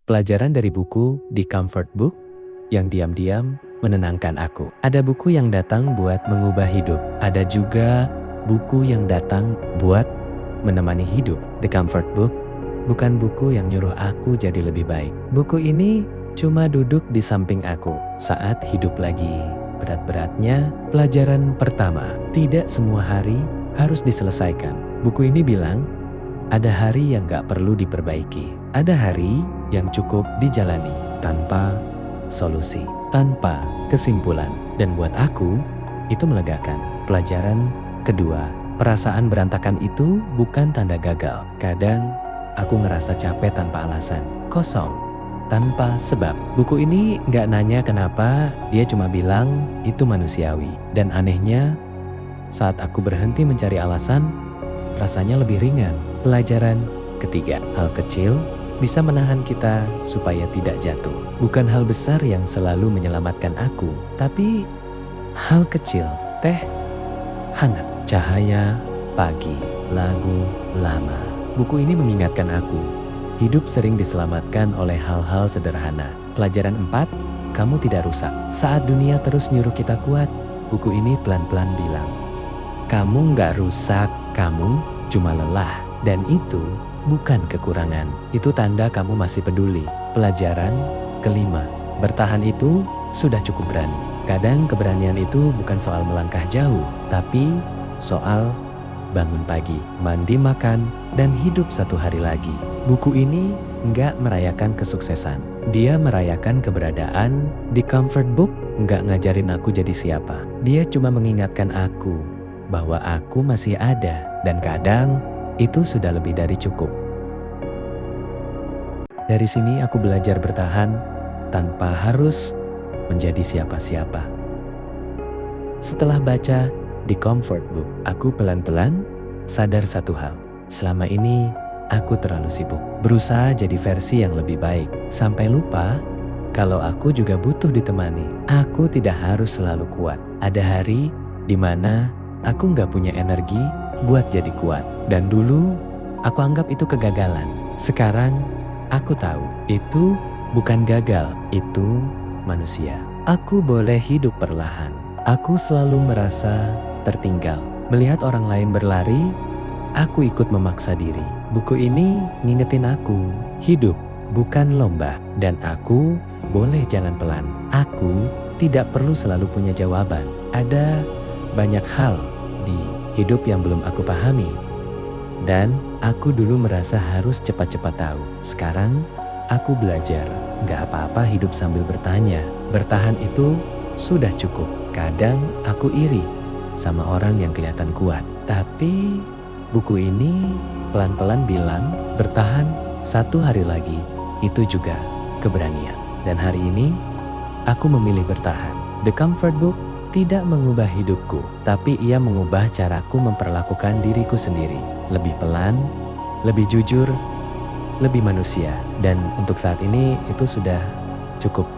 Pelajaran dari buku The Comfort Book yang diam-diam menenangkan aku. Ada buku yang datang buat mengubah hidup. Ada juga buku yang datang buat menemani hidup. The Comfort Book bukan buku yang nyuruh aku jadi lebih baik. Buku ini cuma duduk di samping aku saat hidup lagi berat-beratnya. Pelajaran pertama, tidak semua hari harus diselesaikan. Buku ini bilang, ada hari yang gak perlu diperbaiki. Ada hari yang cukup dijalani tanpa solusi, tanpa kesimpulan. Dan buat aku, itu melegakan. Pelajaran kedua, perasaan berantakan itu bukan tanda gagal. Kadang aku ngerasa capek tanpa alasan, kosong, tanpa sebab. Buku ini gak nanya kenapa, dia cuma bilang itu manusiawi. Dan anehnya, saat aku berhenti mencari alasan, rasanya lebih ringan. Pelajaran ketiga, hal kecil bisa menahan kita supaya tidak jatuh. Bukan hal besar yang selalu menyelamatkan aku, tapi hal kecil, teh hangat, cahaya pagi, lagu lama. Buku ini mengingatkan aku, hidup sering diselamatkan oleh hal-hal sederhana. Pelajaran 4, kamu tidak rusak. Saat dunia terus nyuruh kita kuat, buku ini pelan-pelan bilang, kamu nggak rusak, kamu cuma lelah. Dan itu bukan kekurangan, itu tanda kamu masih peduli. Pelajaran kelima, bertahan itu sudah cukup berani. Kadang keberanian itu bukan soal melangkah jauh, tapi soal bangun pagi, mandi, makan, dan hidup satu hari lagi. Buku ini nggak merayakan kesuksesan, dia merayakan keberadaan. The Comfort Book nggak ngajarin aku jadi siapa, dia cuma mengingatkan aku bahwa aku masih ada, dan kadang itu sudah lebih dari cukup. Dari sini aku belajar bertahan tanpa harus menjadi siapa-siapa. Setelah baca The Comfort Book, aku pelan-pelan sadar satu hal. Selama ini aku terlalu sibuk, berusaha jadi versi yang lebih baik, sampai lupa kalau aku juga butuh ditemani. Aku tidak harus selalu kuat. Ada hari di mana aku nggak punya energi buat jadi kuat. Dan dulu aku anggap itu kegagalan. Sekarang aku tahu itu bukan gagal, itu manusia. Aku boleh hidup perlahan. Aku selalu merasa tertinggal. Melihat orang lain berlari, aku ikut memaksa diri. Buku ini ngingetin aku, hidup bukan lomba, dan aku boleh jalan pelan. Aku tidak perlu selalu punya jawaban. Ada banyak hal di hidup yang belum aku pahami, dan aku dulu merasa harus cepat-cepat tahu. Sekarang aku belajar, gak apa-apa hidup sambil bertanya. Bertahan itu sudah cukup. Kadang aku iri sama orang yang kelihatan kuat, tapi buku ini pelan-pelan bilang, bertahan satu hari lagi itu juga keberanian. Dan hari ini aku memilih bertahan. The Comfort Book tidak mengubah hidupku, tapi ia mengubah caraku memperlakukan diriku sendiri. Lebih pelan, lebih jujur, lebih manusia. Dan untuk saat ini itu sudah cukup